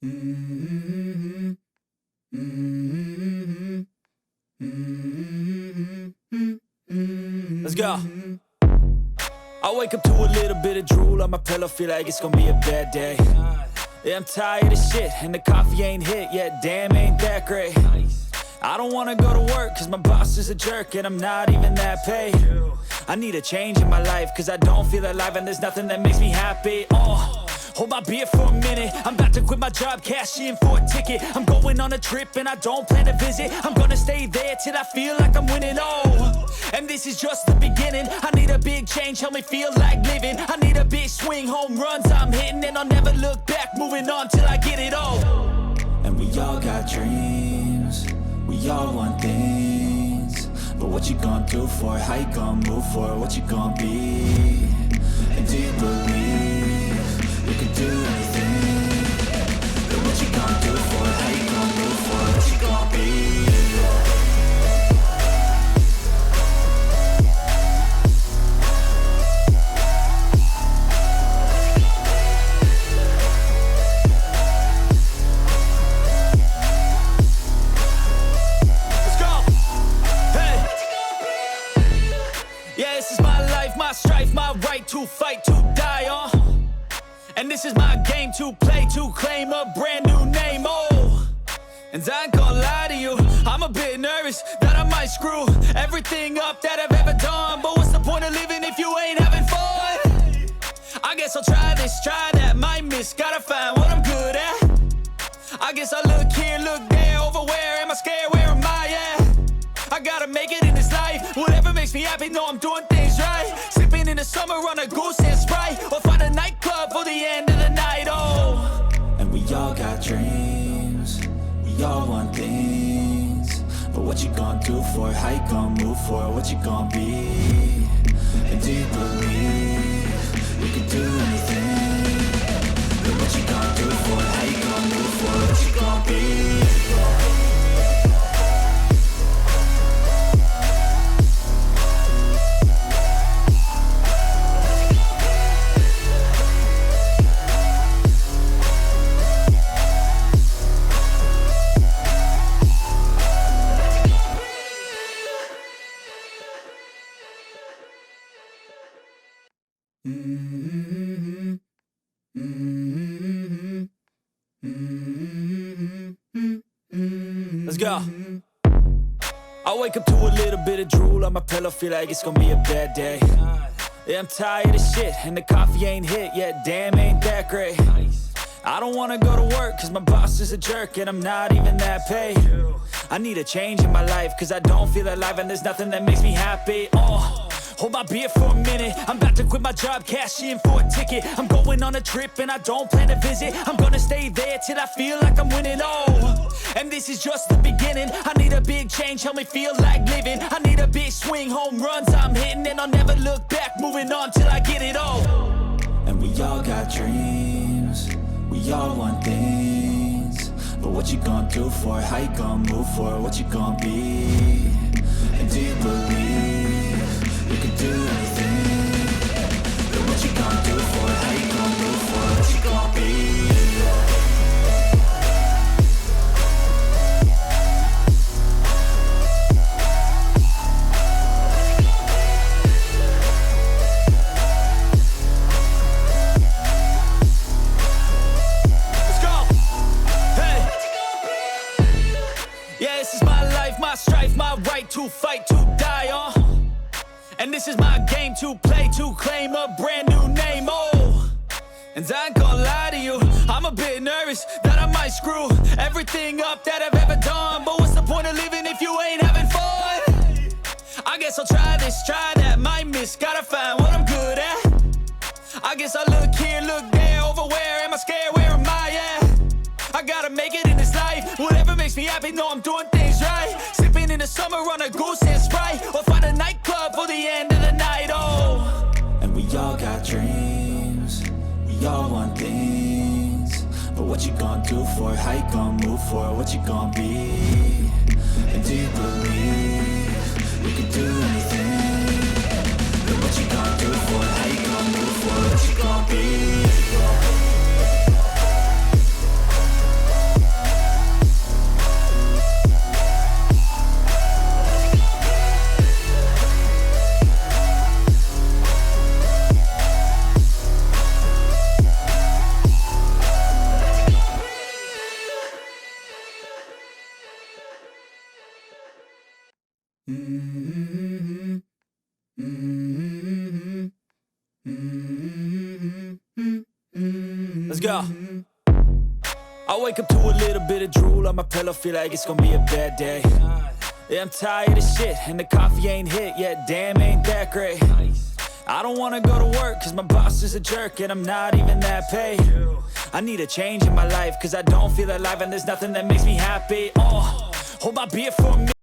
Mm-hmm. Mm-hmm. Mm-hmm. Let's go. I wake up to a little bit of drool on my pillow, feel like it's gonna be a bad day. Yeah, I'm tired of shit, and the coffee ain't hit yet, damn, ain't that great. I don't wanna go to work, cause my boss is a jerk, and I'm not even that paid. I need a change in my life, cause I don't feel alive, and there's nothing that makes me happy. Hold my beer for a minute, I'm about to quit my job, cash in for a ticket. I'm going on a trip and I don't plan to visit. I'm gonna stay there till I feel like I'm winning, and this is just the beginning. I need a big change, help me feel like living. I need a big swing, home runs I'm hitting, and I'll never look back, moving on till I get it all. And we all got dreams, we all want things, but what you gonna do for it? How you gonna move for it? What you gonna be? And do you believe you can do anything? But what you gonna do for it? How you gonna move for it? What you gonna be? Strife, my right to fight, to die on. And this is my game to play, to claim a brand new name, And I ain't gonna lie to you, I'm a bit nervous that I might screw everything up that I've ever done. But what's the point of living if you ain't having fun? I guess I'll try this, try that, might miss, gotta find what I'm good at. I guess I look here, look there, over where am I scared, where am I at? I gotta make it in this life, whatever makes me happy, know I'm doing things right. Sipping in the summer on a goose and Sprite, or find a nightclub for the end of the night, And we all got dreams, we all want things, but what you gonna do for it? How you gonna move for it? What you gonna be? And do you believe you can do anything? But what you gonna do for it? How you gonna move for it? What you gonna be? Mm-hmm. Mm-hmm. Mm-hmm. Let's go. I wake up to a little bit of drool on my pillow, feel like it's gonna be a bad day. Yeah, I'm tired of shit, and the coffee ain't hit yet, damn, ain't that great. I don't wanna go to work, cause my boss is a jerk, and I'm not even that paid. I need a change in my life, cause I don't feel alive, and there's nothing that makes me happy. Hold my beer for a minute, I'm about to quit my job, cash in for a ticket. I'm going on a trip and I don't plan to visit. I'm gonna stay there till I feel like I'm winning, and this is just the beginning. I need a big change, help me feel like living. I need a big swing, home runs I'm hitting, and I'll never look back, moving on till I get it all. And we all got dreams, we all want things, but what you gonna do for it? How you gonna move for it? What you gonna be? And do you believe you can do anything? But what you gonna do for it? How you gonna move for it? What you gonna be? Let's go. Hey. Yeah, this is my life, my strife, my right to fight, to die on. And this is my game to play, to claim a brand new name, And I ain't gonna lie to you, I'm a bit nervous that I might screw everything up that I've ever done. But what's the point of living if you ain't having fun? I guess I'll try this, try that, might miss, gotta find what I'm good at. I guess I look here, look there, over where am I scared, where am I at? I gotta make it in this life, whatever makes me happy, know I'm doing things right. Sipping in the summer on a goose and Sprite, or find a nightclub for the end of the night, And we all got dreams, we all want things, but what you gonna do for it? How you gonna move for it? What you gonna be? And do you believe you can do anything? But what you gonna do for it? How you gonna move for it? What you gonna be? go. I wake up to a little bit of drool on my pillow, feel like it's gonna be a bad day. Yeah, I'm tired of shit, and the coffee ain't hit yet, damn, ain't that great. I don't wanna go to work, cause my boss is a jerk, and I'm not even that paid. I need a change in my life, cause I don't feel alive, and there's nothing that makes me happy. Hold my beer for a minute.